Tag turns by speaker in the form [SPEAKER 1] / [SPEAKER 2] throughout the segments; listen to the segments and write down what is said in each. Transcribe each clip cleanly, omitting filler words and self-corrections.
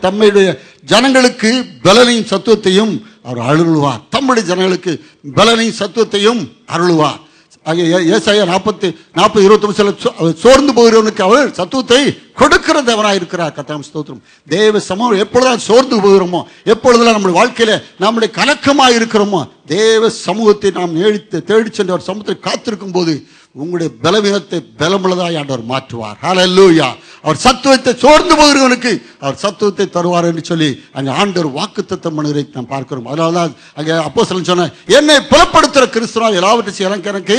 [SPEAKER 1] தம்முடைய ஜனங்களுக்கு பலனையும் சத்துவத்தையும் அவர் அருள்வார். தம்முடைய ஜனங்களுக்கு பலனையும் சத்துவத்தையும் அருள்வார். ஏசாயா 40:29 சோர்ந்து போகிறவனுக்கு அவர் சத்துவத்தை கொடுக்கிற தேவனாக இருக்கிறார். கர்த்தாவே ஸ்தோத்திரம். தேவ சமூகம் எப்பொழுதெல்லாம் சோர்ந்து போகிறோமோ, எப்பொழுதெல்லாம் நம்முடைய வாழ்க்கையில நம்முடைய கலக்கமாக இருக்கிறோமோ, தேவ சமூகத்தை நாம் தேடி சென்று அவர் சமூகத்தை காத்திருக்கும் போது உங்களுடைய பலவீனத்தை பலமுள்ளதாய் ஆண்டவர் மாற்றுவார். ஹல்லேலூயா. அவர் சத்துவத்தை சோர்ந்து போகிறவனுக்கு அவர் சத்துவத்தை தருவார் என்று சொல்லி அங்கே ஆண்டவர் வாக்குத்தத்தம் பண்ணுவதை நாம் பார்க்கிறோம். அதனால்தான் அங்கே அப்போஸ்தலன் சொன்ன என்னை புலப்படுத்துகிற கிறிஸ்துவால் எல்லாவற்றையும் செய்ய எனக்கு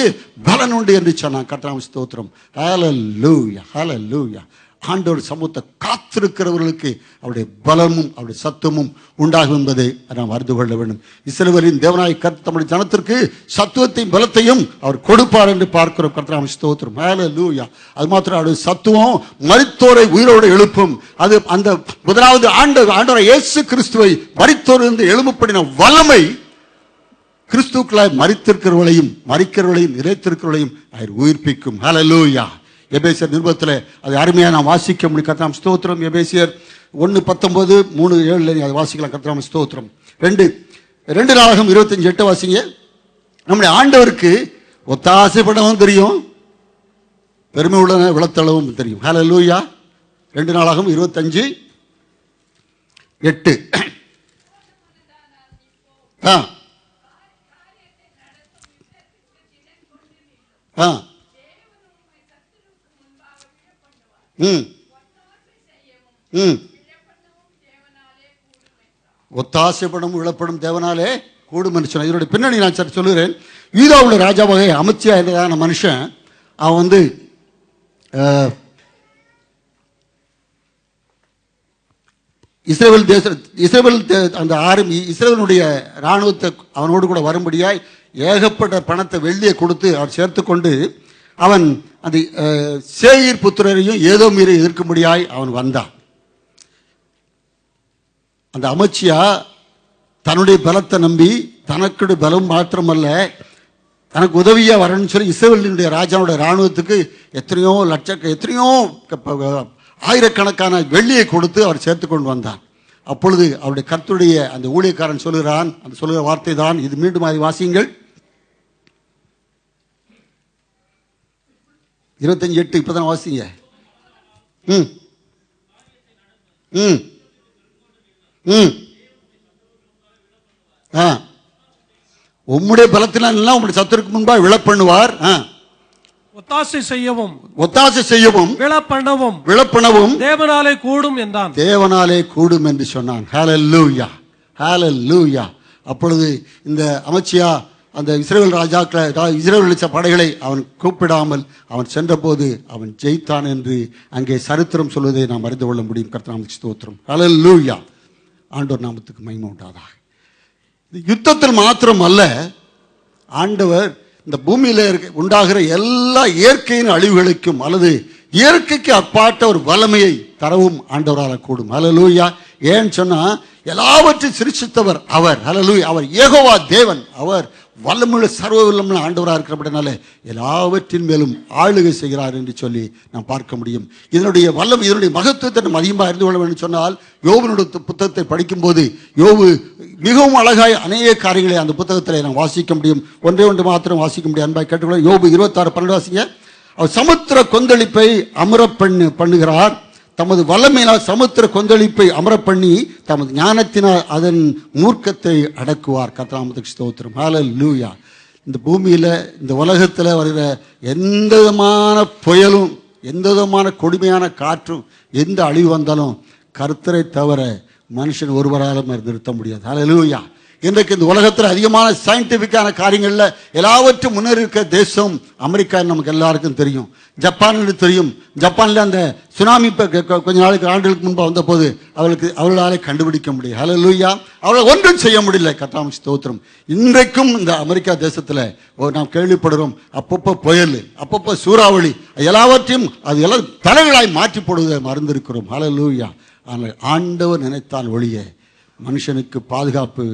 [SPEAKER 1] பலன் உண்டு என்று சொன்னான். கர்த்தாவே ஸ்தோத்திரம். ஹல்லேலூயா, ஹல்லேலூயா. ஆண்டவர் சமூகத்தை காத்திருக்கிறவர்களுக்கு அவருடைய பலமும் அவருடைய சத்துவமும் உண்டாகும் என்பதை நாம் அறிந்து கொள்ள வேண்டும். இஸ்ரவேலின் தேவனாய் கர்த்தர் தம்முடைய ஜனத்திற்கு சத்துவத்தையும் பலத்தையும் அவர் கொடுப்பார் என்று பார்க்கிறோம். கர்த்தராம் ஸ்தோத்திரம். ஹல்லேலூயா. அது மாத்திரம் அவருடைய சத்துவம் மரித்தோரை உயிரோடு எழுப்பும். அது அந்த முதலாவது ஆண்டவர் இயேசு கிறிஸ்துவை மரித்தோரிலிருந்து எழுப்பப்படின வல்லமை கிறிஸ்துக்களாய் மரிக்கிறவர்களையும் நிலைத்திருக்கிறவர்களையும் அவர் உயிர்ப்பிக்கும். ஹல்லேலூயா. எபேசியர் நிருபத்தில் அது அருமையாக நாம் வாசிக்க முடியும். கர்த்தராம் ஸ்தோத்திரம். எபேசியர் 1:19, 3:7 அதை வாசிக்கலாம். கர்த்தராம் ஸ்தோத்திரம். 2 நாளாகம் 25:8 வாசிங்க. நம்முடைய ஆண்டவருக்கு ஒத்தாசைப்படவும் தெரியும், பெருமை உள்ள விளத்தளவும் தெரியும். ஹல்லேலூயா. 2 நாளாகம் 25:8. ஒத்தாசைப்படும் இழப்படும் தேவனாலே கூடும் என்று சொன்ன இதனுடைய பின்னணி நான் சற்று சொல்லுகிறேன். யூதாவுள்ள ராஜாவாக அமத்சியா என்றதான மனுஷன் அவன் இஸ்ரவேலுடைய இராணுவத்தை அவனோடு கூட வரும்படியாய் ஏகப்பட்ட பணத்தை வெள்ளியை கொடுத்து அவர் சேர்த்து கொண்டு அவன் அந்த சேயீர் புத்திரரையும் ஏதோ மீறி எதிர்க்கும்படியாய் அவன் வந்தான். அந்த அமத்சியா தன்னுடைய பலத்தை நம்பி தனக்குடைய பலம் மாத்திரமல்ல தனக்கு உதவியா வரணும்னு சொல்லி இஸ்ரவேலினுடைய ராஜாவுடைய இராணுவத்துக்கு எத்தனையோ ஆயிரக்கணக்கான வெள்ளியை கொடுத்து அவர் சேர்த்து கொண்டு வந்தான். அப்பொழுது அவருடைய கர்த்தருடைய அந்த ஊழியக்காரன் சொல்லுகிறான், அந்த சொல்லுகிற வார்த்தை தான் இது. மீண்டும் அதை வாசியுங்கள். 25:8 இப்பதான் வாசிங்க. உம்முடைய பலத்தினால் உம்முடைய சத்துருக்கு முன்பாக விழப்பண்ணுவார்.
[SPEAKER 2] ஒத்தாசை செய்யவும்
[SPEAKER 1] விழப்பண்ணவும்
[SPEAKER 2] தேவனாலே கூடும் என்றான்.
[SPEAKER 1] தேவனாலே கூடும் என்று சொன்னான். ஹல்லேலூயா, ஹல்லேலூயா. அப்பொழுது இந்த அமத்சியா அந்த இஸ்ரவேல் படைகளை அவன் கூப்பிடாமல் அவன் சென்றபோது அவன் ஜெயித்தான் என்று அங்கே சரித்திரம் சொல்வதை நாம் அறிந்து கொள்ள முடியும். கர்த்தருக்கு ஸ்தோத்திரம். ஹல்லேலூயா. ஆண்டவர் நாமத்துக்கு மகிமை உண்டாதாக. யுத்தத்தில் மாத்திரம் அல்ல, ஆண்டவர் இந்த பூமியில உண்டாகிற எல்லா இயற்கையின் அழிவுகளுக்கும் அல்லது இயற்கைக்கு அப்பாட்ட ஒரு வல்லமையை தரவும் ஆண்டவரால் கூடும். ஹல்லேலூயா. ஏன்னு சொன்னா எல்லாவற்றையும் சிருஷ்டித்தவர் அவர். ஹல்லேலூயா. அவர் யெகோவா தேவன். அவர் வல்லமுள்ள சர்வ வல்லமுள்ள ஆண்டவராக இருக்கிறபடினால எல்லாவற்றின் மேலும் ஆளுகை செய்கிறார் என்று சொல்லி நாம் பார்க்க முடியும். இதனுடைய மகத்துவத்தை நம்ம அதிகமாக அறிந்து கொள்ள வேண்டும் சொன்னால் யோபனுடைய புத்தகத்தை படிக்கும் போது யோபு மிகவும் அழகாய் அநேக காரியங்களை அந்த புத்தகத்தில் நாம் வாசிக்க முடியும். ஒன்று மாத்திரம் வாசிக்க முடியும். அன்பாய் கேட்டுக்கொள்ள யோபு 26:12 வாசிங்க. அவர் சமுத்திர கொந்தளிப்பை அமர பண்ணுகிறார். தமது வல்லமையினால் சமுத்திர கொந்தளிப்பை அமர பண்ணி தமது ஞானத்தினால் அதன் மூர்க்கத்தை அடக்குவார். கர்த்தருக்கு ஸ்தோத்திரம். ஹல்லேலூயா. இந்த பூமியில இந்த உலகத்தில் வருகிற எந்த விதமான புயலும் எந்த விதமான கொடுமையான காற்றும் எந்த அழிவு வந்தாலும் கர்த்தரை தவிர மனுஷன் ஒருவராலும் நிறுத்த முடியாது. ஹல்லேலூயா. இன்றைக்கு இந்த உலகத்தில் அதிகமான சயின்டிபிக்கான காரியங்கள்ல எல்லாவற்றும் முன்னேறி இருக்க தேசம் அமெரிக்கா நமக்கு எல்லாருக்கும் தெரியும். ஜப்பான் தெரியும். ஜப்பான்ல அந்த சுனாமி கொஞ்ச ஆண்டுகளுக்கு முன்பு வந்த போது அவர்களாலே கண்டுபிடிக்க முடியும். ஹல்லேலூயா. அவர்கள் ஒன்றும் செய்ய முடியல. கர்த்தருக்கு ஸ்தோத்திரம். இன்றைக்கும் இந்த அமெரிக்கா தேசத்துல நாம் கேள்விப்படுறோம், அப்பப்போ புயல், அப்பப்போ சூறாவளி, எல்லாவற்றையும் அது எல்லாம் தலைகளாய் மாற்றி போடுவதை மறந்திருக்கிறோம். ஹல்லேலூயா. ஆனால் ஆண்டவர் நினைத்தால் ஒழிய மனுஷனுக்கு பாதுகாப்பு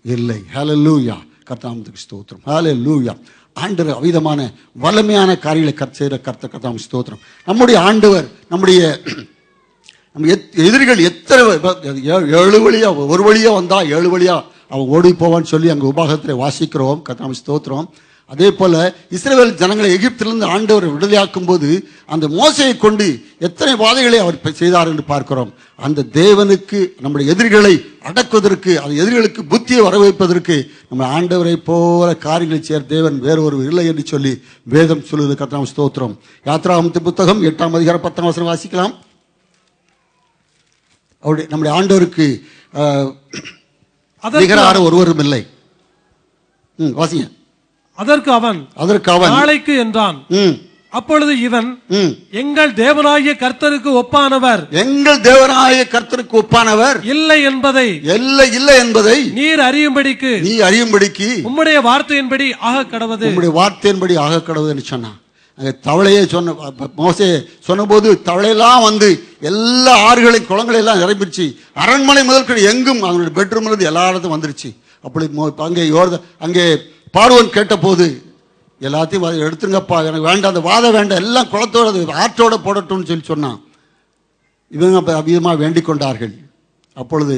[SPEAKER 1] இல்லை. ஹல்லேலூயா. கர்த்தருக்கு ஸ்தோத்திரம். ஹல்லேலூயா. ஆண்டவர் அவிதமான வல்லமையான காரியங்களை செய்கிற கர்த்தருக்கு ஸ்தோத்திரம். நம்முடைய ஆண்டவர் நம்முடைய நம்ம எதிரிகள் எத்தனை 7 வழியா, ஒரு வழியா வந்தா 7 வழியா அவன் ஓடி போவான்னு சொல்லி அங்கே உபாகத்தில் வாசிக்கிறோம். கர்த்தரை ஸ்தோத்திரம். அதே போல இஸ்ரவேல் ஜனங்களை எகிப்திலிருந்து ஆண்டவர் விடுதலையாக்கும் போது அந்த மோசையை கொண்டு எத்தனை வாதைகளை அவர் செய்தார் என்று பார்க்கிறோம். அந்த தேவனுக்கு நம்முடைய எதிரிகளை அடக்குவதற்கு, அந்த எதிரிகளுக்கு புத்தியை வர வைப்பதற்கு நம்ம ஆண்டவரை போல காரியங்களை செய்ய தேவன் வேறொரு இல்லை என்று சொல்லி வேதம் சொல்லுது. கர்த்தரை ஸ்தோத்திரம். யாத்ராகமத்தின் புத்தகம் 8ஆம் அதிகாரம் 10ஆம் வசனம் வாசிக்கலாம். அவருடைய நம்முடைய ஆண்டவருக்கு நிகரான ஒருவரும் இல்லை. வாசிங்க.
[SPEAKER 2] அதற்கு அவன் நாளைக்கு என்றான். அப்பொழுது இவன், எங்கள் தேவனாகிய கர்த்தருக்கு ஒப்பானவர்,
[SPEAKER 1] எங்கள் தேவனாகிய கர்த்தருக்கு ஒப்பானவர்
[SPEAKER 2] இல்லை என்பதை
[SPEAKER 1] நீர் அறியும்படிக்கு
[SPEAKER 2] உம்முடைய வார்த்தையின்படி ஆக கடவது,
[SPEAKER 1] உம்முடைய வார்த்தையின்படி ஆக கடவுது என்று சொன்னான். தவளையே சொன்ன மோசே சொன்ன போது தவளையெல்லாம் வந்து எல்லா ஆறுகளையும் குளங்களையெல்லாம் நிரம்பிடுச்சு. அரண்மனை முதல் எங்கும் அவங்களுடைய பெட்ரூம்ல இருந்து எல்லா இடத்தும் வந்துருச்சு. அப்படி அங்கே பார்வோன் கேட்ட போது எல்லாத்தையும் எடுத்துங்கப்பா, எனக்கு வேண்டாம், அந்த வாதம் வேண்டாம், எல்லாம் குளத்தோட ஆற்றோட போடட்டும்னு சொல்லி சொன்னான். இவங்க அப்போ அவிதமாக வேண்டிக் கொண்டார்கள். அப்பொழுது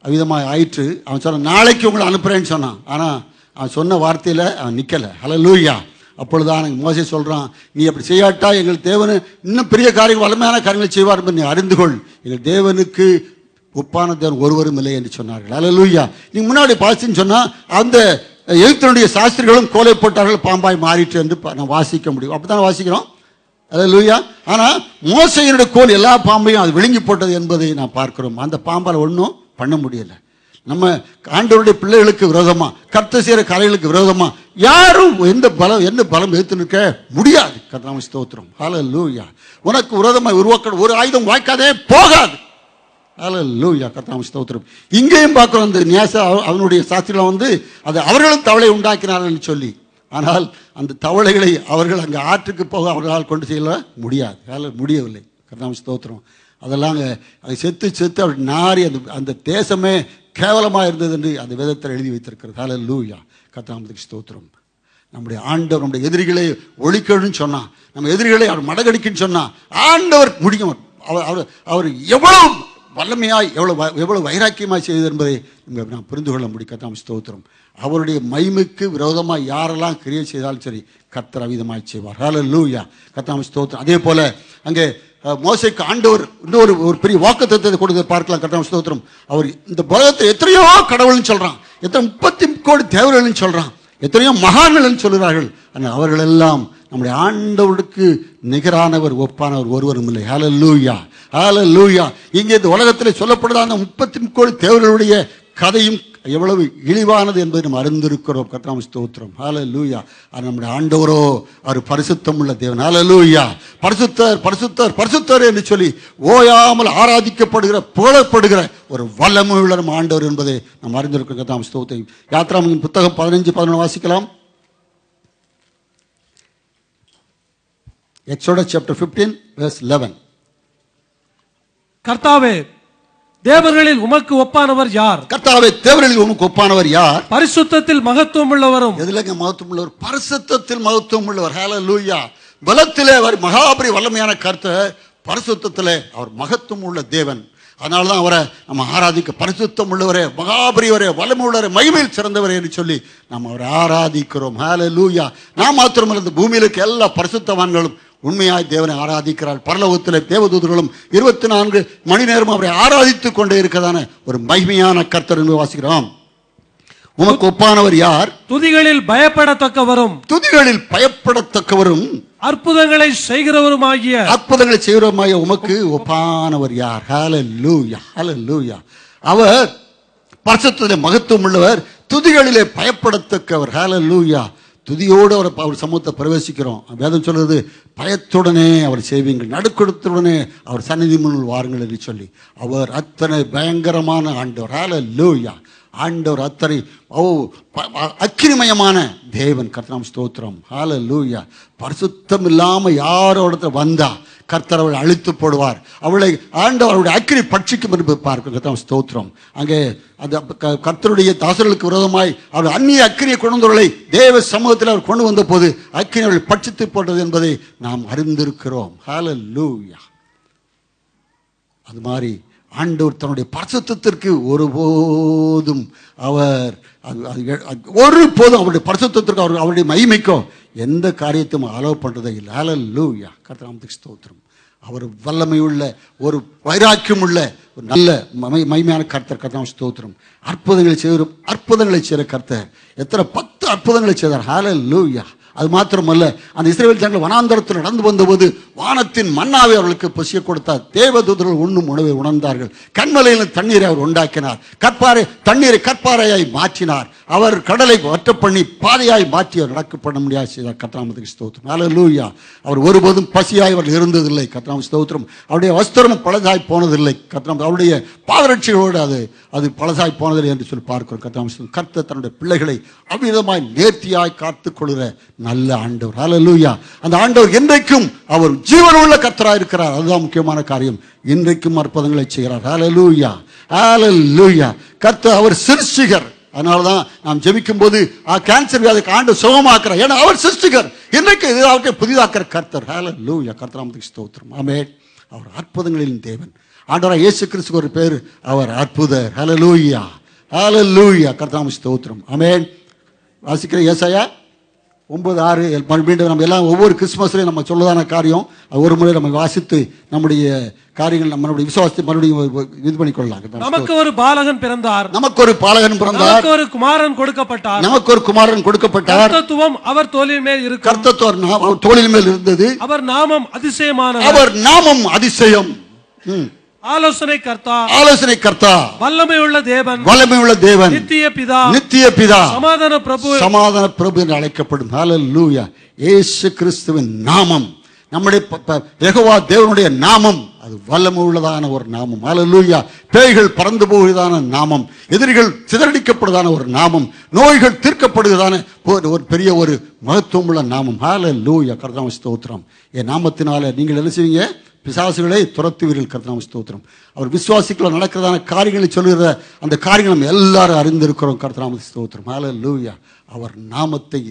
[SPEAKER 1] அவிதமாக ஆயிற்று. அவன் சொன்னான், நாளைக்கு உங்களை அனுப்புறேன்னு சொன்னான். ஆனால் அவன் சொன்ன வார்த்தையில் அவன் நிற்கலை. ஹல்லேலூயா. அப்பொழுதுதான் மோசே சொல்கிறான், நீ அப்படி செய்யாட்டா எங்கள் தேவனு இன்னும் பெரிய காரியங்கள், வலிமையான காரியங்களை செய்வார் என்று நீ அறிந்து கொள். எங்கள் தேவனுக்கு ஒப்பான தேவன் ஒருவரும் இல்லை என்று சொன்னார்கள். ஹல்லேலூயா. நீங்க முன்னாடி பாசின்னு சொன்னால் அந்த எகிப்தினுடைய சாஸ்திரிகளும் கோலை போட்டார்கள், பாம்பாய் மாறிட்டு என்று நான் வாசிக்க முடியும். அப்படித்தான் வாசிக்கிறோம். ஹல்லேலூயா. ஆனால் மோசையினுடைய கோல் எல்லா பாம்பையும் அது விழுங்கி போட்டது என்பதை நான் பார்க்கிறோம். அந்த பாம்பால் ஒன்றும் பண்ண முடியலை. நம்ம ஆண்டவருடைய பிள்ளைகளுக்கு விரோதமா, கர்த்தர் செய்கிற காரியங்களுக்கு விரோதமா யாரும் என்ன பலம் எடுத்து நிற்க முடியாது. கர்த்தர் ஸ்தோத்திரம். ஹல்லேலூயா. உனக்கு விரோதமாக உருவாக்க ஒரு ஆயுதம் வாய்க்காதே போகாது. ஹல்லேலூயா. கர்த்தர் ஸ்தோத்திரம். இங்கேயும் பார்க்கிறோம், அந்த நியாச அவனுடைய சாஸ்திரிகளை வந்து அது அவர்களும் தவளை உண்டாக்கினார்கள் சொல்லி, ஆனால் அந்த தவளைகளை அவர்கள் அங்கே ஆற்றுக்கு போக அவர்களால் கொண்டு செய்ய முடியவில்லை. கர்த்தர் ஸ்தோத்திரம். அதெல்லாம் அதை செத்து அப்படி நாரி அந்த தேசமே கேவலமாக இருந்தது என்று அந்த வேதத்தில் எழுதி வைத்திருக்கிறது. ஹல்லேலூயா. கர்த்தருக்கு ஸ்தோத்திரம். நம்முடைய ஆண்டவர் நம்முடைய எதிரிகளை ஒழிக்கணும்னு சொன்னா, நம்ம எதிரிகளை அவர் மடகடிக்குன்னு சொன்னா ஆண்டவர் முடியும். அவர் எவ்வளவு வல்லமையாய் எவ்வளவு வைராக்கியமாய் செய்தது என்பதை நாம் புரிந்து கொள்ள முடியும். கர்த்தருக்கு ஸ்தோத்திரம். அவருடைய மகிமைக்கு விரோதமாக யாரெல்லாம் கிரியை செய்தாலும் சரி, கர்த்தர் அவிதமாய் செய்வார். ஹல்லேலூயா. கர்த்தருக்கு ஸ்தோத்திரம். அதே போல அங்கே மோசேக்கு ஆண்டவர் இன்னொரு பெரிய வாக்குத்தத்தத்தை கொடுத்து பார்க்கலாம். கர்த்தருக்கு ஸ்தோத்திரம். அவர் இந்த உலகத்தை எத்தனையோ கடவுள்னு சொல்றான், எத்தனை 30 கோடி தேவர்கள்னு சொல்றான், எத்தனையோ மகான்கள் சொல்கிறார்கள். ஆனால் அவர்கள் எல்லாம் நம்முடைய ஆண்டவருக்கு நிகரானவர் ஒப்பானவர் ஒருவரும் இல்லை. ஹல்லேலூயா. ஹல்லேலூயா. இங்கே இந்த உலகத்தில் சொல்லப்படுற அந்த 30 கோடி தேவர்களுடைய கதையும் எவ்வளவு இழிவானது என்பதை நம்ம அறிந்திருக்கிறோம். கர்த்தருக்கு ஸ்தோத்திரம். ஹல்லேலூயா. நம்முடைய ஆண்டவரோ அவர் பரிசுத்தம் உள்ள தேவன். ஹல்லேலூயா. பரிசுத்தர் பரிசுத்தர் பரிசுத்தர் என்று சொல்லி ஓயாமல் ஆராதிக்கப்படுகிற புகழப்படுகிற ஒரு வல்லமையுள்ள நம்ம ஆண்டவர் என்பதை நாம் அறிந்திருக்கிறோம். கர்த்தருக்கு ஸ்தோத்திரம். யாத்ராகமத்தின் புத்தகம் 15-11 வாசிக்கலாம். Exodus chapter 15 verse 11.
[SPEAKER 2] கர்த்தாவே, தேவர்களில் உமக்கு ஒப்பானவர் யார்?
[SPEAKER 1] கர்த்தாவே, தேவர்களில் உமக்கு ஒப்பானவர் யார்?
[SPEAKER 2] பரிசுத்தத்தில் மகத்துவம் உள்ளவரும்.
[SPEAKER 1] எதிலங்க மகத்துவம் உள்ளவர்? பரிசுத்தத்தில் மகத்துவம் உள்ளவர். ஹல்லேலூயா. பலத்திலே அவர் மகாபரி வல்லமையான கர்த்தர், பரிசுத்தத்திலே அவர் மகத்துவம் உள்ள தேவன். அதனால தான் அவரை நம்ம ஆராதிக்க, பரிசுத்தம் உள்ளவரே, மகாபரியவரே, வல்லமை உள்ளவரே, மகிமையில் சிறந்தவரே என்று சொல்லி நாம் அவரை ஆராதிக்கிறோம். ஹல்லேலூயா. நான் மாத்திரமல்ல, இந்த பூமியில் இருக்க எல்லா பரிசுத்தவான்களும் உண்மையாய் தேவனை ஆராதிக்கிறார். பரலோகத்தில் தேவதூதர்களும் 24 மணி நேரம் அவரை ஆராதித்துக் கொண்டே இருக்கதான ஒரு மகிமையான கர்த்தர் என்று வாசிக்கிறோம். உமக்கு ஒப்பானவர் யார்?
[SPEAKER 2] துதிகளில் பயப்படத்தக்கவரும்,
[SPEAKER 1] துதிகளில் பயப்படத்தக்கவரும்,
[SPEAKER 2] அற்புதங்களை செய்கிறவருமாகிய
[SPEAKER 1] உமக்கு ஒப்பானவர் யார்? ஹல்லேலூயா. ஹல்லேலூயா. அவர் பரிசுத்தத்திலே மகத்துவம் உள்ளவர், துதிகளிலே பயப்படத்தக்கவர். ஹல்லேலூயா. துதியோடு அவர் சமூகத்தை பிரவேசிக்கிறோம். வேதம் சொல்றது, பயத்துடனே அவர் செய்வீங்கள், நடுக்கொடுத்துடனே அவர் சந்நிதி முன்னில் வாருங்கள் என்று சொல்லி, அவர் அத்தனை பயங்கரமான ஆண்டவர். ஹல்லேலூயா. ஆண்டவர் அத்தனை அக்கினிமயமான தேவன். கர்த்தர் ஸ்தோத்திரம். ஹல்லேலூயா. பரிசுத்தம் இல்லாமல் யாரோட வந்தா கர்த்தர் அவளை அழித்து போடுவார், அவளை ஆண்டவர் அவருடைய அக்கினி பட்சிக்கும் என்று பார்க்க. கர்த்தர் ஸ்தோத்திரம். அங்கே அந்த கர்த்தருடைய தாசர்களுக்கு விரோதமாய் அவர் அந்நிய அக்கினியை கொண்டு வந்தவர்களை தேவ சமூகத்தில் அவர் கொண்டு வந்த போது அக்கினி அவளை பட்சித்து போட்டது என்பதை நாம் அறிந்திருக்கிறோம். ஹல்லேலூயா. அது மாதிரி ஆண்டவர் தன்னுடைய பரிசுத்தத்திற்கு ஒருபோதும் அவர் ஒருபோதும் அவருடைய பரிசுத்தத்திற்கு அவருடைய மகிமைக்கோ எந்த காரியத்தையும் அலோவ் பண்றதே இல்லை. ஹல்லேலூயா. கர்த்தருக்கு ஸ்தோத்திரம். அவர் வல்லமையுள்ள ஒரு வைராக்கியம் உள்ள ஒரு நல்ல மகிமையான கர்த்தர் ஸ்தோத்திரம். அற்புதங்களை செய்கிற கர்த்தர் எத்தனை 10 அற்புதங்களை செய்தார். ஹல்லேலூயா. அது மாத்திரமல்ல, அந்த இஸ்ரவேல் ஜனங்கள் வனாந்தரத்தில் நடந்து வந்தபோது வானத்தின் மன்னாவை அவர்களுக்கு பசிய கொடுத்தார். தேவதூதர்கள் உண்ணும் உணவை உணர்ந்தார்கள். கண்மலையில் தண்ணீரை அவர் உண்டாக்கினார். தண்ணீரை கற்பாறையாய் மாற்றினார். அவர் கடலை வற்ற பண்ணி பாதையாய் மாற்றி அவர் நடக்க பண்ண முடியாது செய்தார். கர்த்தருக்கு ஸ்தோத்திரம். ஹல்லேலூயா. அவர் ஒருபோதும் பசியாய் அவர் இருந்ததில்லை. கர்த்தருக்கு ஸ்தோத்திரம். அவருடைய வஸ்திரம் பழசாய் போனதில்லை. அவருடைய பாதரட்சிகளோடு அது பழசாய் போனதில்லை என்று சொல்லி பார்க்கிறோம். கர்த்தர் தன்னுடைய பிள்ளைகளை அவ்விதமாய் நேர்த்தியாய் காத்துக் கொள்கிற நல்ல ஆண்டவர். ஹல்லேலூயா. அந்த ஆண்டவர் இன்றைக்கும் அவர் ஜீவனுள்ள கர்த்தராய் இருக்கிறார். அதுதான் முக்கியமான காரியம். இன்றைக்கும் அற்புதங்களை செய்கிறார். ஹல்லேலூயா. ஹல்லேலூயா. கர்த்தர் அவர் சிருஷ்டிகர். அதனாலதான் நாம் ஜெபிக்கும் போது கேன்சர் வியாதிக்கு ஆண்டவர் சுகமாக்குறார். ஏன்னா அவர் சிருஷ்டிகர். இன்றைக்கு அவற்றை புதிதாக்குற கர்த்தர். ஹல்லேலூயா. கர்த்தருக்கு ஸ்தோத்திரம். ஆமென். அவர் அற்புதங்களின் தேவன். ஆண்டவராகிய இயேசு கிறிஸ்துவுக்கு ஒரு பேர், அவர் அற்புதர். ஹல்லேலூயா. ஹல்லேலூயா. கர்த்தருக்கு ஸ்தோத்திரம். ஆமென். வாசிக்கிற ஏசாயா 9:6 மீண்டும் நம்ம எல்லாம் ஒவ்வொரு கிறிஸ்துமஸ்லையும் நம்ம சொல்லதான காரியம் ஒரு முறை நம்ம வாசித்து நம்முடைய காரியங்கள் நம்மளுடைய விசுவாசத்தை மறுபடியும் இது பண்ணிக்கொள்ளலாம்.
[SPEAKER 2] நமக்கு ஒரு பாலகன் பிறந்தார்.
[SPEAKER 1] நமக்கு ஒரு பாலகன் பிறந்தார்.
[SPEAKER 2] நமக்கு ஒரு குமாரன் கொடுக்கப்பட்டார்.
[SPEAKER 1] நமக்கு ஒரு குமாரன் கொடுக்கப்பட்டார்.
[SPEAKER 2] கர்த்தத்துவம் அவர் தோளின் மேல் இருக்கு.
[SPEAKER 1] கர்த்தத்துவம் அவர் தோளின் மேல் இருந்தது.
[SPEAKER 2] அவர் நாமம் அதிசயமானவர்.
[SPEAKER 1] அவர் நாமம் அதிசயம்.
[SPEAKER 2] ஆலோசனை கர்த்தா.
[SPEAKER 1] ஆலோசனை கர்த்தா.
[SPEAKER 2] வல்லமையுள்ள தேவன்.
[SPEAKER 1] வல்லமையுள்ள தேவன்.
[SPEAKER 2] நித்திய பிதா.
[SPEAKER 1] நித்திய பிதா.
[SPEAKER 2] சமாதான பிரபு.
[SPEAKER 1] சமாதான பிரபு என்று அழைக்கப்படும். ஹல்லேலூயா. இயேசு கிறிஸ்துவின் நாமம், நம்முடைய யெகோவா தேவனுடைய நாமம், அது வல்லமை உள்ளதான ஒரு நாமம். ஹல்லேலூயா. பேய்கள் பறந்து போவதான நாமம், எதிரிகள் சிதறடிக்கப்படுவதான ஒரு நாமம், நோய்கள் தீர்க்கப்படுவதான ஒரு பெரிய ஒரு மகத்துவம் உள்ள நாமம். ஹல்லேலூயா. கர்த்தருக்கு ஸ்தோத்திரம். என் நாமத்தினால நீங்கள் என்ன செய்வீங்க? பிசாசுகளை துரத்துவீர்கள். கர்த்தருக்கு ஸ்தோத்திரம். அவர் விசுவாசிக்குள்ள நடக்கிறதான காரியங்களை சொல்லுகிற அந்த காரியங்கள் நம்ம எல்லாரும் அறிந்திருக்கிறோம். கர்த்தருக்கு ஸ்தோத்திரம். ஹல்லேலூயா. அவர் நாமத்தை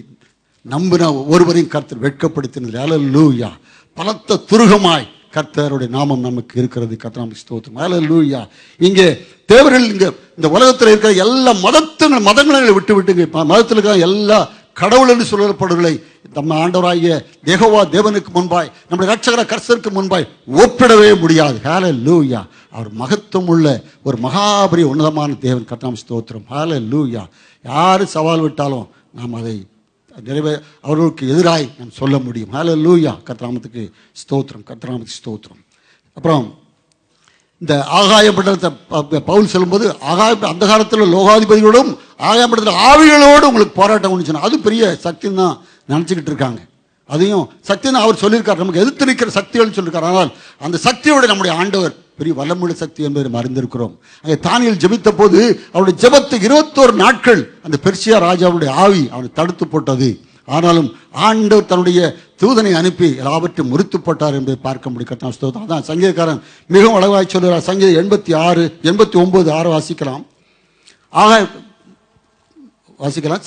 [SPEAKER 1] நம்பின ஒருவரையும் கர்த்தர் வெட்கப்படுத்தினது. ஹல்லேலூயா. பலத்த துருகமாய் கர்த்தருடைய நாமம் நமக்கு இருக்கிறது. கர்த்தருக்கு ஸ்தோத்திரம். ஹல்லேலூயா. இங்கே தேவர்கள் இந்த உலகத்தில் இருக்கிற எல்லா மதங்களை விட்டு மதத்தில் இருக்கிற எல்லா கடவுள் என்று சொல்லப்படுவதை நம்ம ஆண்டவராகிய யெகோவா தேவனுக்கு முன்பாய், நம்முடைய ரட்சகர கர்த்தருக்கு முன்பாய் ஒப்பிடவே முடியாது. ஹல்லேலூயா. அவர் மகத்துவம் உள்ள ஒரு மகாபரிய உன்னதமான தேவன். கர்த்தருக்கு ஸ்தோத்திரம். ஹல்லேலூயா. யாரு சவால் விட்டாலும் நாம் அதை அவர்களுக்கு எதிராய் நாம் சொல்ல முடியும். ஹல்லேலூயா. கர்த்தருக்கு ஸ்தோத்திரம். கர்த்தருக்கு ஸ்தோத்திரம். அப்புறம் இந்த ஆகாய மண்டலத்தை பவுல் சொல்லும்போது, அந்த காலத்தில் லோகாதிபதிகளோடும் ஆகாய மண்டலத்தில் ஆவிகளோடு உங்களுக்கு போராட்டம் ஒன்று, அது பெரிய சக்தின்னு தான் நினச்சிக்கிட்டு இருக்காங்க. அதையும் சக்தின்னு அவர் சொல்லியிருக்கார். நமக்கு எதிர்த்து நிற்கிற சக்திகள்னு சொல்லியிருக்கார். ஆனால் அந்த சக்தியோட நம்முடைய ஆண்டவர் பெரிய வல்லமுள்ள சக்தி என்பதை நம்ம அறிந்திருக்கிறோம். அங்கே தானியேல் ஜெபித்த போது அவருடைய ஜெபத்தை 21 நாட்கள் அந்த பெர்சியா ராஜாவுடைய ஆவி அவனை தடுத்து போட்டது. ஆனாலும் ஆண்டவர் தன்னுடைய தூதனை அனுப்பி எல்லாவற்றையும் முறித்து போட்டார் என்பதை பார்க்க முடியும். அதான் சங்கீதக்காரன் மிகவும் அழகாய் சொல்கிறார். சங்கீதம் 89:6 வாசிக்கலாம்.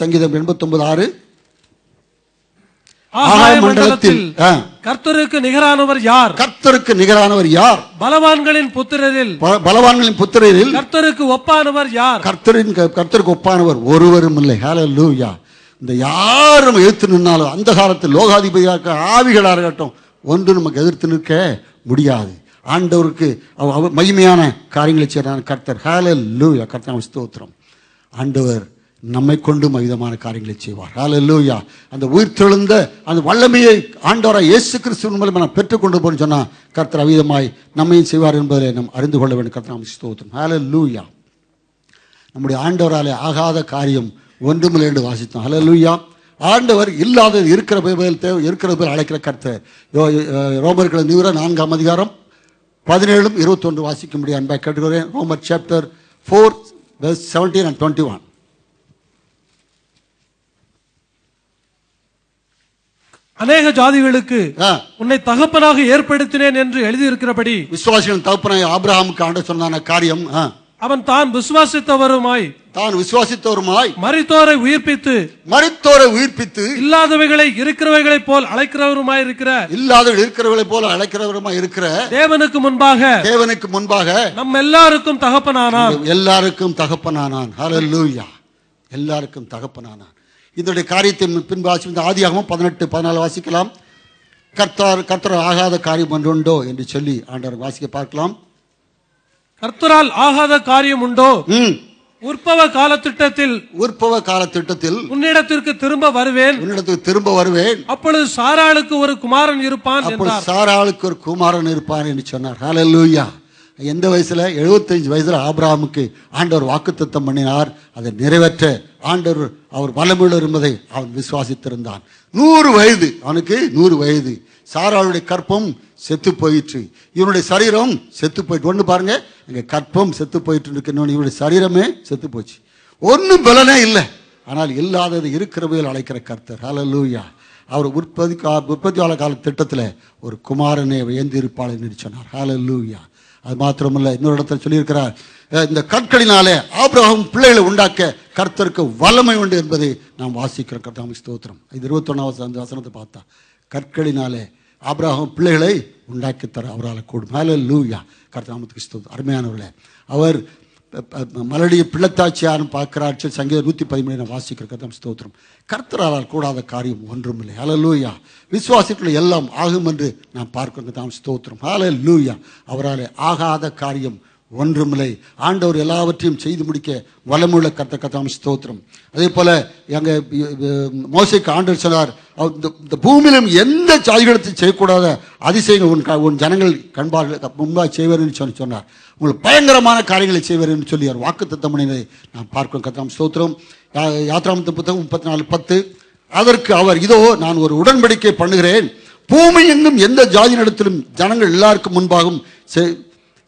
[SPEAKER 1] சங்கீதம் 89:6.
[SPEAKER 2] ஆகாய மண்டலத்தில் கர்த்தருக்கு நிகரானவர் யார்?
[SPEAKER 1] கர்த்தருக்கு நிகரானவர் யார்?
[SPEAKER 2] பலவான்களின் புத்திரரில்
[SPEAKER 1] கர்த்தருக்கு
[SPEAKER 2] ஒப்பானவர் யார்?
[SPEAKER 1] கர்த்தருக்கு ஒப்பானவர் ஒருவரும் இல்லை. ஹல்லேலூயா. இந்த யாரும் எதிர்த்து நின்னாலும் அந்த காலத்தில் லோகாதிபதியாக ஆவிகளாக இருக்கட்டும் ஒன்று நமக்கு எதிர்த்து நிற்க முடியாது. ஆண்டவருக்கு மகிமையான காரியங்களை செய்யறான கர்த்தர். ஹல்லேலூயா. கர்த்தருக்கு ஸ்தோத்திரம். ஆண்டவர் நம்மை கொண்டு மகிதமான காரியங்களை செய்வார். ஹல்லேலூயா. அந்த உயிர் தெழுந்த அந்த வல்லமையை ஆண்டவராய் இயேசு கிறிஸ்துவின் மூலமாக நாம் பெற்றுக்கொண்டு போன்னு சொன்னா கர்த்தர் அவிதமாய் நம்மையும் செய்வார் என்பதை நாம் அறிந்து கொள்ள வேண்டும். கர்த்தருக்கு ஸ்தோத்திரம். ஹல்லேலூயா. நம்முடைய ஆண்டவராலே ஆகாத காரியம் ஒன்றுமில்லை என்று வாசித்தோம். ஹல்லேலூயா. ஆண்டவர் இல்லாதது இருக்கிற பேர் அழைக்கிற கர்த்தர். ரோமர்கள் 4:17-21 வாசிக்க முடியும் அன்பாக கேட்டுக்கிறேன். ரோமர் சாப்டர் 4:17-21.
[SPEAKER 2] அநேக ஜாதிகளுக்கு உன்னை தகப்பனாக ஏற்படுத்தினேன் என்று எழுதியிருக்கிறபடி,
[SPEAKER 1] விசுவாசிகளின் தகப்பனாக ஆபிரகாமுக்கு ஆண்டவர் சொன்ன காரியம்
[SPEAKER 2] அவன் தான் விசுவாசித்தவருமாய் மரித்தோரை உயிர்ப்பித்து இல்லாதவைகளை இருக்கிறவைகளைப் போல் அழைக்கிறவருமாய் இருக்கிற தேவனுக்கு முன்பாக நம் எல்லாருக்கும் தகப்பனானான். ஹல்லேலூயா.
[SPEAKER 1] எல்லாருக்கும் தகப்பனானான். இதனுடைய காரியத்தை பின்பாசி ஆதியாகமம் 18:14 வாசிக்கலாம். கர்த்தர் ஆகாத காரியம் ஒன்றுண்டோ என்று சொல்லி ஆண்டவர் வாசிக்க பார்க்கலாம்.
[SPEAKER 2] கர்த்தரால் ஆகாத காரியம் உண்டோ? உற்பவ காலத்திட்டத்தில் உன்னிடத்திற்கு திரும்ப வருவேன். அப்பொழுது சாராளுக்கு ஒரு குமாரன் இருப்பான்
[SPEAKER 1] என்று சொன்னார். ஹல்லேலூயா. எந்த வயசுல? 75 வயசுல ஆபிரகாமுக்கு ஆண்டவர் வாக்குத்தத்தம் பண்ணினார். அதை நிறைவேற்ற ஆண்டவர் அவர் வல்லமையுள்ள என்பதை அவன் விசுவாசித்திருந்தான். 100 வயது, அவனுக்கு 100 வயது. சாராளுடைய கற்பம் செத்து போயிற்று, இவனுடைய சரீரம் செத்து போயிட்டு. ஒண்ணு பாருங்க, இங்க கற்பம் செத்து போயிட்டு இருக்கு, இவனுடைய சரீரமே செத்து போச்சு. ஒன்னும் பலனே இல்லை. ஆனால் இல்லாதது இருக்கிறவையில் அழைக்கிற கர்த்தர். ஹல்லேலூயா. அவர் உற்பத்தியாளர் கால திட்டத்தில் ஒரு குமாரனை ஏந்திருப்பாள் என்று சொன்னார். ஹல்லேலூயா. அது மாத்திரமல்ல, இன்னொரு இடத்துல சொல்லியிருக்கிறார், இந்த கற்களினாலே ஆபிரகாம் பிள்ளைகளை உண்டாக்க கர்த்தருக்கு வல்லமை உண்டு என்பதை நாம் வாசிக்கிறோம். கர்த்தாவுக்கு ஸ்தோத்திரம். இது 21வது வசனத்தை பார்த்தா, கற்களினாலே ஆபிரகாம் பிள்ளைகளை உண்டாக்கி தர அவரால் கூடும். ஹல்லேலூயா. கர்த்தாவுக்கு ஸ்தோத்திரம். அருமையானவர்களே, அவர் மலடிய பிள்ளைத்தாச்சியாரும் பார்க்கிறார். சங்கீதம் 113 வாசிக்கிற கர்த்தாவுக்கு ஸ்தோத்திரம். கர்த்தரால் கூடாத காரியம் ஒன்றும் இல்லை. ஹல்லேலூயா. விசுவாசிகள் எல்லாம் ஆகும் என்று நாம் பார்க்கிறோம். கர்த்தாவுக்கு ஸ்தோத்திரம். ஹல்லேலூயா. அவரால் ஆகாத காரியம் ஒன்றுமில்லை. ஆண்டவர் எல்லாவற்றையும் செய்து முடிக்க வல்லமுள்ள கர்த்தாவுக்கு ஸ்தோத்திரம். அதே போல எங்க மோசேக்கு ஆண்டவர் சொன்னார், இந்த பூமியிலும் எந்த ஜாதிகளத்தை செய்யக்கூடாத அதிசயங்கள் உன் ஜனங்கள் கண்பார்கள் முன்பாக செய்வார் என்று சொன்னார். உங்களுக்கு பயங்கரமான காரியங்களை செய்வார் என்று சொல்லி அவர் வாக்குத்தத்தம் பண்ணினதை நாம் பார்க்கிறோம். கர்த்தாவுக்கு ஸ்தோத்திரம். யாத்ராகமத்தின் புத்தகம் 34:10, அதற்கு அவர், இதோ நான் ஒரு உடன்படிக்கை பண்ணுகிறேன், பூமி எங்கும் எந்த ஜாதியினிடத்திலும் ஜனங்கள் எல்லாருக்கும் முன்பாகவும்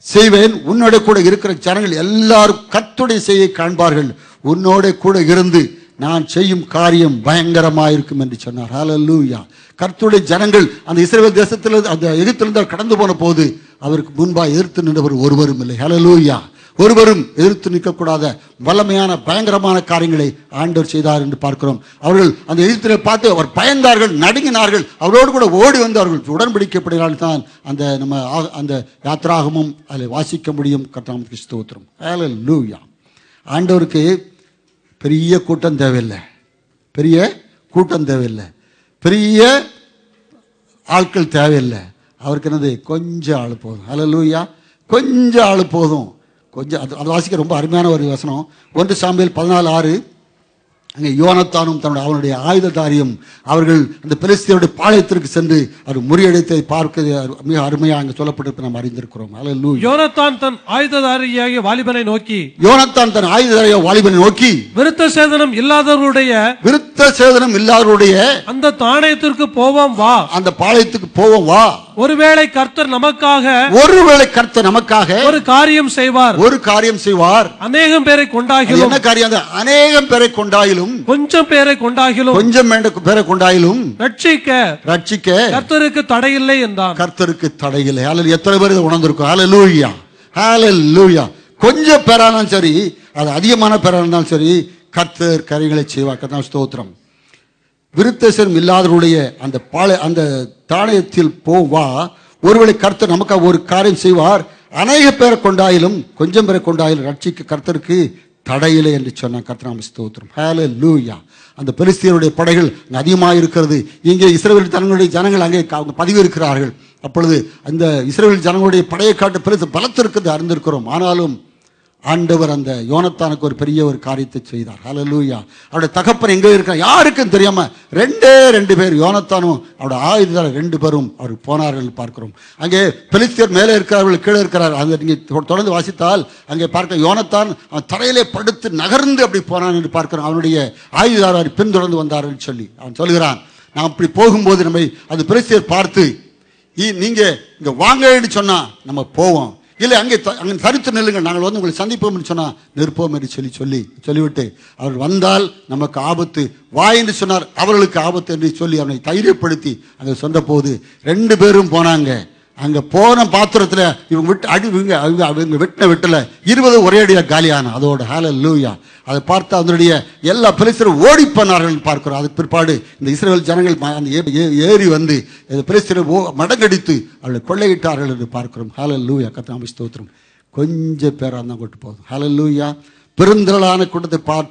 [SPEAKER 1] செய்வேன். உன்னோட கூட இருக்கிற ஜனங்கள் எல்லாரும் கர்த்தருடைய செய்யை காண்பார்கள். உன்னோட கூட இருந்து நான் செய்யும் காரியம் பயங்கரமாயிருக்கும் என்று சொன்னார். ஹல்லேலூயா. கர்த்தருடைய ஜனங்கள் அந்த இஸ்ரவேல் தேசத்தில் அந்த எகிப்திலிருந்து கடந்து போன போது அவருக்கு முன்பாக எதிர்த்து நின்றவர் ஒருவரும் இல்லை. ஹல்லேலூயா. ஒருவரும் எதிர்த்து நிற்கக்கூடாத வல்லமையான பயங்கரமான காரியங்களை ஆண்டவர் செய்தார் என்று பார்க்கிறோம். அவர்கள் அந்த எகிப்திலே பார்த்து அவர் பயந்தார்கள், நடுங்கினார்கள். அவரோடு கூட ஓடி வந்து அவர்கள் உடன்படிக்கைப்படினால்தான் அந்த நம்ம அந்த யாத்ராகமும் அதில் வாசிக்க முடியும். கர்த்தாவுக்கு ஸ்தோத்திரம். ஹல்லேலூயா. ஆண்டவருக்கு பெரிய கூட்டம் தேவையில்லை, பெரிய ஆட்கள் தேவையில்லை. அவருக்கு என்னது? கொஞ்சம் ஆள் போதும். ஹல்லேலூயா. கொஞ்சம் ஆள் போதும். கொஞ்சம் அது வாசிக்க ரொம்ப அருமையான ஒரு வசனம். 1 சாமுவேல் 14:6. அங்கே யோனத்தானும் அவனுடைய ஆயுததாரியும் அவர்கள் அந்த பெலிஸ்தியருடைய பாளையத்திற்கு சென்று அவர் முறியடித்தை பார்க்க மிக அருமையாக அங்கே சொல்லப்பட்டு நாம் அறிந்திருக்கிறோம். ஹல்லேலூயா.
[SPEAKER 2] யோனத்தான் தன் ஆயுததாரியாகிய வாலிபனை நோக்கி விருத்த சேதனம் இல்லாதவருடைய அந்த தானியத்திற்கு போவோம் வா, அந்த பாளையத்துக்கு போவோம் வா. ஒருவேளை கர்த்தர் நமக்காக ஒரு காரியம் செய்வார். அநேகம் பேரை கொண்டாகிலும்.
[SPEAKER 1] என்ன காரியம்? அநேகம் பேரை கொண்டாயிலும்,
[SPEAKER 2] கொஞ்சம் பேரை கொண்டாயிலும் ரட்சிக்க கர்த்தருக்கு தடையில்லை என்றான்.
[SPEAKER 1] கர்த்தருக்கு தடையில்லை. எத்தனை பேர் இதை உணர்ந்திருக்கும்? ஹல்லேலூயா. ஹல்லேலூயா. கொஞ்சம் பேரானாலும் சரி, அது அதிகமான பேரானாலும் சரி, கர்த்தர் காரியங்களை செய்வார். கர்த்தர் ஸ்தோத்திரம். விருத்தசேதனம் இல்லாதவருடைய அந்த தானியத்தில் போவா. ஒருவேளை கர்த்தர் நமக்காக ஒரு காரியம் செய்வார். அநேக பேரை கொண்டாயிலும் கொஞ்சம் பேரை கொண்டாயிலும் ரட்சிக்க கர்த்தருக்கு தடையில்லை என்று சொன்னார். கர்த்தர் ஸ்தோத்திரம். ஹல்லேலூயா. அந்த பெலிஸ்தியருடைய படைகள் அதிகமாக இருக்கிறது. இங்கே இஸ்ரவேல் தங்களுடைய ஜனங்கள் அங்கே பதிவு இருக்கிறார்கள். அப்பொழுது அந்த இஸ்ரவேல் ஜனங்களுடைய படையை காட்டு பெருசு பலத்திருக்கிறது அறிந்திருக்கிறோம். ஆனாலும் ஆண்டவர் அந்த யோனத்தானுக்கு ஒரு பெரிய ஒரு காரியத்தை செய்தார். ஹல்லேலூயா. அவருடைய தகப்பன் எங்கே இருக்கிறார் யாருக்கும் தெரியாம 2 பேர், யோனத்தானும் அவருடைய ஆயுதத்தார் 2 பேரும் அவருக்கு போனார்கள் பார்க்கிறோம். அங்கே பெலிஸ்தியர் மேலே இருக்கிறார்கள், கீழே இருக்கிறார். அங்கே நீங்க தொடர்ந்து வாசித்தால் அங்கே பார்க்க யோனத்தான் அவன் தரையிலே படுத்து நகர்ந்து அப்படி போனான் என்று பார்க்கிறோம். அவனுடைய ஆயுததார் பின்தொடர்ந்து வந்தார் என்று சொல்லி அவன் சொல்கிறான். நான் அப்படி போகும்போது நம்மை அந்த பெலிஸ்தியர் பார்த்து, நீங்க இங்க வாங்கன்னு சொன்னா நம்ம போவோம், இல்லை அங்கே தரித்து நில்லுங்கள், நாங்கள் வந்து உங்களை சந்திப்போம் என்று சொன்னால் நிற்போம் என்று சொல்லிவிட்டு அவர் வந்தால் நமக்கு ஆபத்து, வா என்று சொன்னார் அவர்களுக்கு ஆபத்து என்று சொல்லி அவனை தைரியப்படுத்தி அங்கே சொன்ன போது 2 பேரும் போனாங்க. அங்க போன பாத்திரத்துல இவங்க விட்டு அடி இவங்க வெட்டின வெட்டல 20 ஒரே அடியா காலியான அதோட ஹல்லேலூயா. அதை பார்த்து அதனுடைய எல்லா பெலிஸ்தரும் ஓடி போனார்கள் பார்க்கிறோம். அதுக்கு பிற்பாடு இந்த இஸ்ரவேல் ஜனங்கள் ஏறி வந்து பெலிஸ்தரை மடங்கடித்து அவளை கொள்ளையிட்டார்கள் என்று பார்க்கிறோம். ஹல்லேலூயா. கர்த்தருக்கு ஸ்தோத்திரம். கொஞ்சம் பேரா தான் கொண்டு போதும். ஹல்லேலூயா. பெருந்திரளான கூட்டத்தை பார்த்து